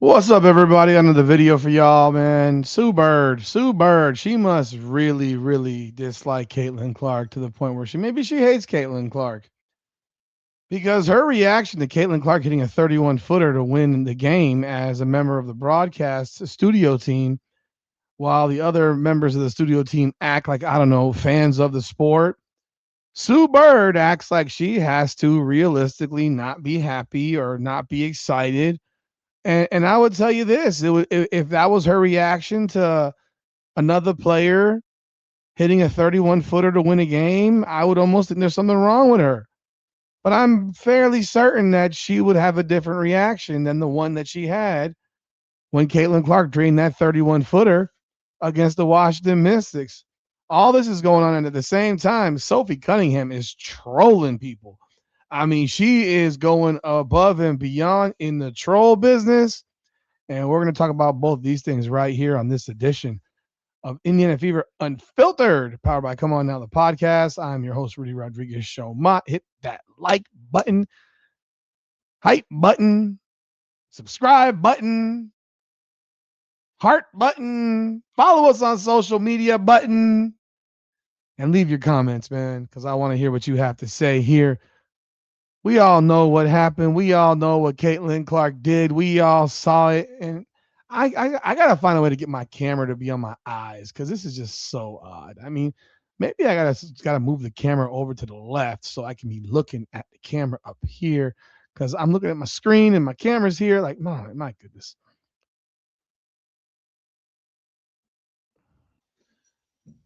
What's up, everybody? Another video for y'all, man. Sue Bird, she must really, really dislike Caitlin Clark to the point where she hates Caitlin Clark because her reaction to Caitlin Clark hitting a 31 footer to win the game as a member of the broadcast studio team, while the other members of the studio team act like, I don't know, fans of the sport. Sue Bird acts like she has to realistically not be happy or not be excited. And I would tell you this: if that was her reaction to another player hitting a 31 footer to win a game, I would almost think there's something wrong with her. But I'm fairly certain that she would have a different reaction than the one that she had when Caitlin Clark drained that 31 footer against the Washington Mystics. All this is going on, and at the same time, Sophie Cunningham is trolling people. I mean, she is going above and beyond in the troll business. And we're going to talk about both these things right here on this edition of Indiana Fever Unfiltered, powered by Come On Now, the podcast. I'm your host, Rudy Rodriguez Show. Hit that like button, hype button, subscribe button, heart button, follow us on social media button, and leave your comments, man, because I want to hear what you have to say here. We all know what happened. We all know what Caitlin Clark did. We all saw it. And I gotta find a way to get my camera to be on my eyes because this is just so odd. I mean, maybe I gotta move the camera over to the left so I can be looking at the camera up here because I'm looking at my screen and my camera's here. Like, my goodness.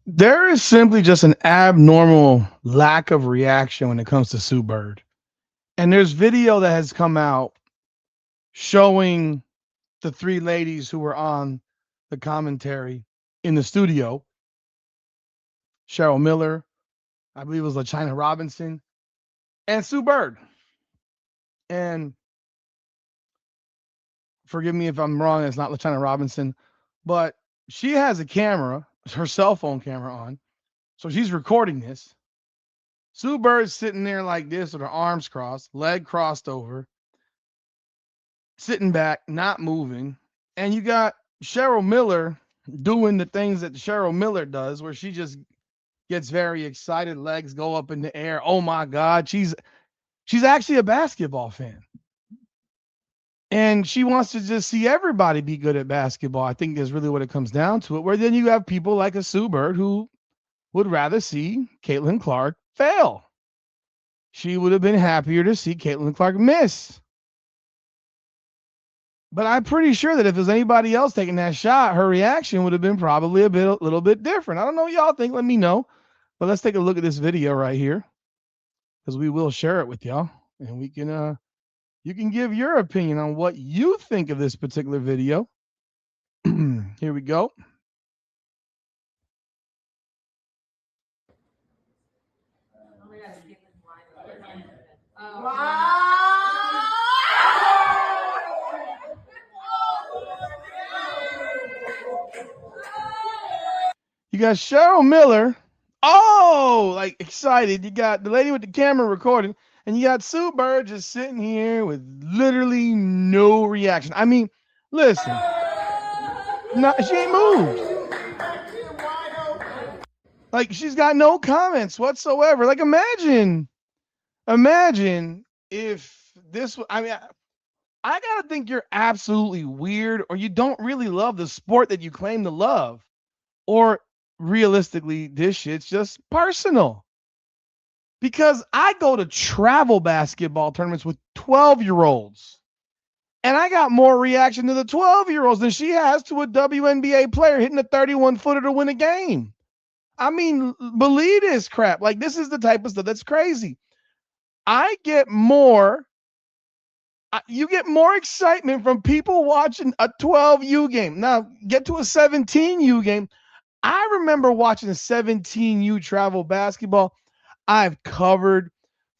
There is simply just an abnormal lack of reaction when it comes to Sue Bird. And there's video that has come out showing the three ladies who were on the commentary in the studio. Cheryl Miller, I believe it was LaChina Robinson, and Sue Bird. And forgive me if I'm wrong, it's not LaChina Robinson, but she has a camera, her cell phone camera on. So she's recording this. Sue Bird's sitting there like this with her arms crossed, leg crossed over, sitting back, not moving. And you got Cheryl Miller doing the things that Cheryl Miller does, where she just gets very excited, legs go up in the air. Oh my God, she's actually a basketball fan. And she wants to just see everybody be good at basketball. I think is really what it comes down to it. Where then you have people like a Sue Bird who would rather see Caitlin Clark fail. She would have been happier to see Caitlin Clark miss. But I'm pretty sure that if there's anybody else taking that shot, her reaction would have been probably a little bit different. I don't know what y'all think. Let me know. But let's take a look at this video right here because we will share it with y'all, and we can you can give your opinion on what you think of this particular video. Here we go. You got Cheryl Miller. Oh, like excited. You got the lady with the camera recording, and you got Sue Bird just sitting here with literally no reaction. I mean, listen, she ain't moved. Like she's got no comments whatsoever. Like imagine if this. I mean, I gotta think you're absolutely weird, or you don't really love the sport that you claim to love, or realistically, this shit's just personal. Because I go to travel basketball tournaments with 12-year-olds. And I got more reaction to the 12-year-olds than she has to a WNBA player hitting a 31 footer to win a game. I mean, believe this crap. Like, this is the type of stuff that's crazy. You get more excitement from people watching a 12U game. Now, get to a 17U game. I remember watching a 17U travel basketball. I've covered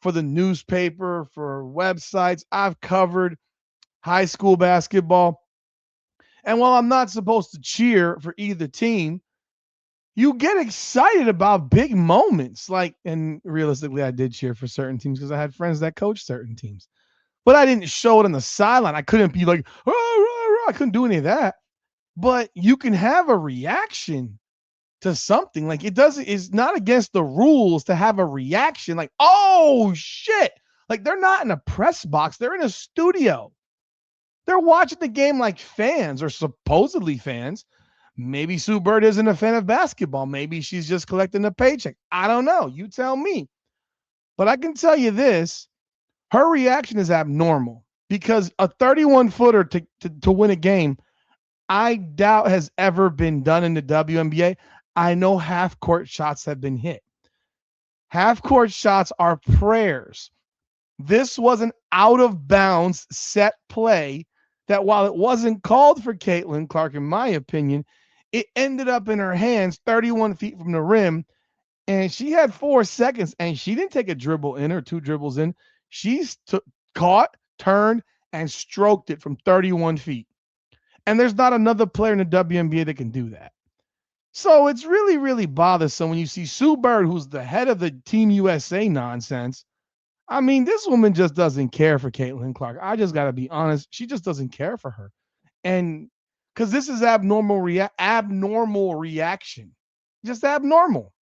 for the newspaper, for websites. I've covered high school basketball. And while I'm not supposed to cheer for either team, you get excited about big moments. And realistically, I did cheer for certain teams because I had friends that coached certain teams. But I didn't show it on the sideline. I couldn't be like, rah, rah, I couldn't do any of that. But you can have a reaction to something. Like it's not against the rules to have a reaction. Like, oh shit. Like they're not in a press box, they're in a studio. They're watching the game like fans or supposedly fans. Maybe Sue Bird isn't a fan of basketball. Maybe she's just collecting a paycheck. I don't know. You tell me. But I can tell you this, her reaction is abnormal because a 31 footer to win a game, I doubt has ever been done in the WNBA. I know half court shots have been hit. Half court shots are prayers. This was an out of bounds set play that while it wasn't called for Caitlin Clark, in my opinion, it ended up in her hands 31 feet from the rim. And she had 4 seconds and she didn't take a dribble in or 2 dribbles in. She caught, turned, and stroked it from 31 feet. And there's not another player in the WNBA that can do that. So it's really, really bothersome when you see Sue Bird, who's the head of the Team USA nonsense. I mean, this woman just doesn't care for Caitlin Clark. I just got to be honest. She just doesn't care for her. And because this is abnormal reaction. Just abnormal.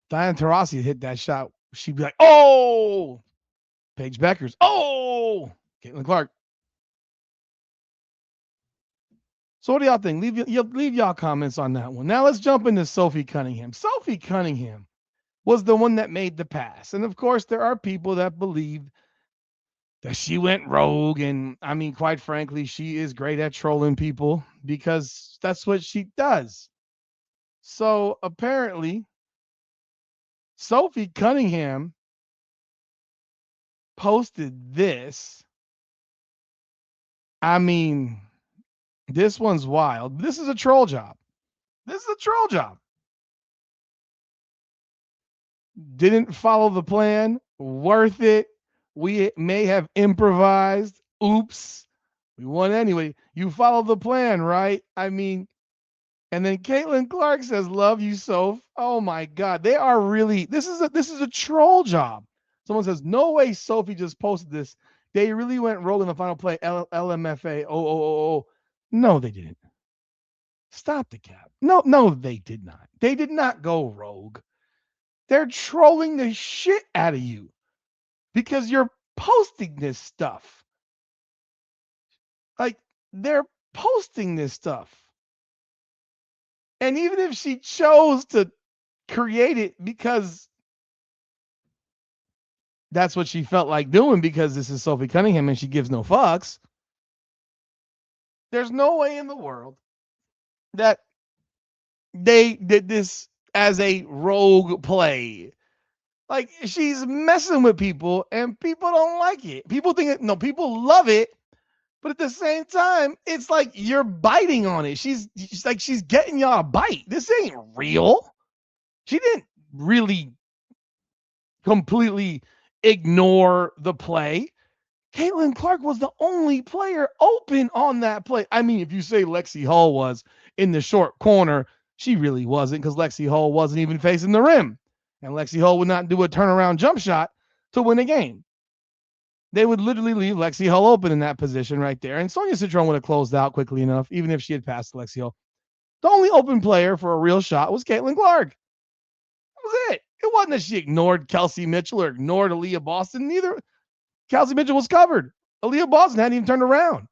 Diana Taurasi hit that shot. She'd be like, oh, Paige Beckers. Oh, Caitlin Clark. So what do y'all think? Leave y'all comments on that one. Now let's jump into Sophie Cunningham. Sophie Cunningham was the one that made the pass. And of course, there are people that believe that she went rogue. And I mean, quite frankly, she is great at trolling people because that's what she does. So apparently, Sophie Cunningham posted this. I mean, this one's wild. This is a troll job. This is a troll job. Didn't follow the plan. Worth it. We may have improvised. Oops. We won anyway. You follow the plan, right? I mean, and then Caitlin Clark says, "Love you, Soph." Oh my God, they are really. This is a troll job. Someone says, "No way, Sophie just posted this. They really went rogue in the final play." LMFA. Oh. No, they didn't. Stop the cap. No, they did not. They did not go rogue. They're trolling the shit out of you because you're posting this stuff. Like, they're posting this stuff. And even if she chose to create it because that's what she felt like doing because this is Sophie Cunningham and she gives no fucks, there's no way in the world that they did this as a rogue play. Like, she's messing with people and people don't like it. People people love it. But at the same time, it's like you're biting on it. She's getting y'all a bite. This ain't real. She didn't really completely ignore the play. Caitlin Clark was the only player open on that play. I mean, if you say Lexi Hall was in the short corner, she really wasn't because Lexi Hall wasn't even facing the rim. And Lexi Hall would not do a turnaround jump shot to win a game. They would literally leave Lexi Hull open in that position right there. And Sonia Citron would have closed out quickly enough, even if she had passed Lexi Hull. The only open player for a real shot was Caitlin Clark. That was it. It wasn't that she ignored Kelsey Mitchell or ignored Aaliyah Boston. Neither. Kelsey Mitchell was covered. Aaliyah Boston hadn't even turned around.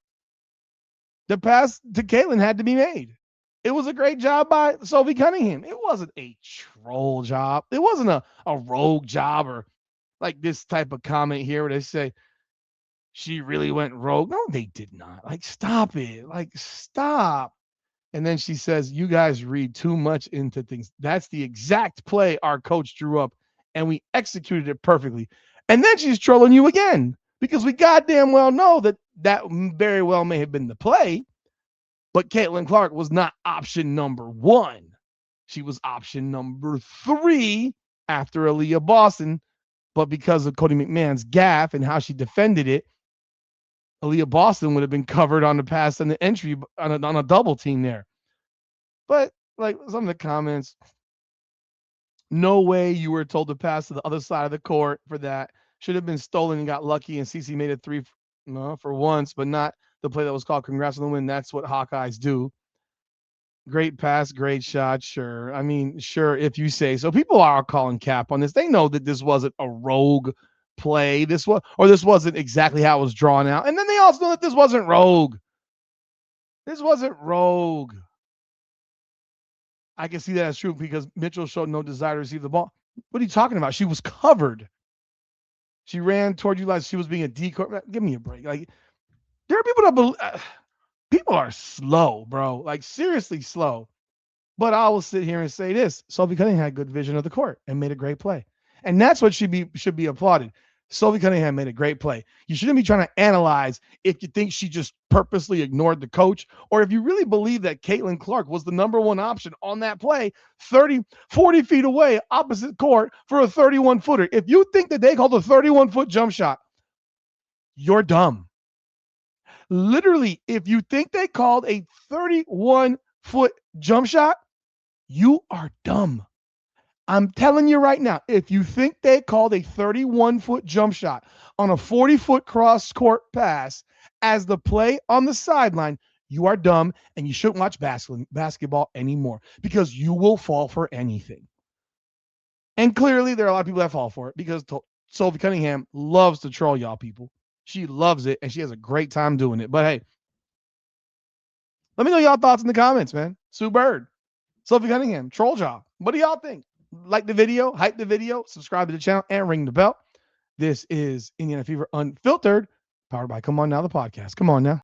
The pass to Caitlin had to be made. It was a great job by Sophie Cunningham. It wasn't a troll job. It wasn't a rogue job or like this type of comment here where they say, she really went rogue. No, they did not. Like, stop it. Like, stop. And then she says, you guys read too much into things. That's the exact play our coach drew up, and we executed it perfectly. And then she's trolling you again because we goddamn well know that very well may have been the play, but Caitlin Clark was not option number 1. She was option number 3 after Aaliyah Boston, but because of Cody McMahon's gaffe and how she defended it, Aaliyah Boston would have been covered on the pass and the entry on a double team there. But like some of the comments, no way you were told to pass to the other side of the court for that. Should have been stolen and got lucky, and CC made it 3 for once, but not the play that was called. Congrats on the win. That's what Hawkeyes do. Great pass, great shot. Sure. I mean, sure, if you say so. People are calling cap on this. They know that this wasn't a rogue play. This wasn't exactly how it was drawn out. And then they also know that this wasn't rogue. This wasn't rogue. I can see that as true because Mitchell showed no desire to receive the ball. What are you talking about? She was covered. She ran toward you like she was being a decoy. Give me a break. Like, there are people that believe. People are slow, bro. Like, seriously slow. But I will sit here and say this: Sophie Cunningham had good vision of the court and made a great play, and that's what should be applauded. Sophie Cunningham made a great play. You shouldn't be trying to analyze if you think she just purposely ignored the coach, or if you really believe that Caitlin Clark was the number one option on that play, 40 feet away, opposite court for a 31-footer. If you think that they called a 31-foot jump shot, you're dumb. Literally, if you think they called a 31-foot jump shot, you are dumb. I'm telling you right now, if you think they called a 31-foot jump shot on a 40-foot cross-court pass as the play on the sideline, you are dumb and you shouldn't watch basketball anymore because you will fall for anything. And clearly, there are a lot of people that fall for it because Sophie Cunningham loves to troll y'all people. She loves it and she has a great time doing it. But hey, let me know y'all thoughts in the comments, man. Sue Bird, Sophie Cunningham, troll job. What do y'all think? Like the video, hype the video, subscribe to the channel, and ring the bell. This is Indiana Fever Unfiltered, powered by Come On Now, the podcast. Come on now.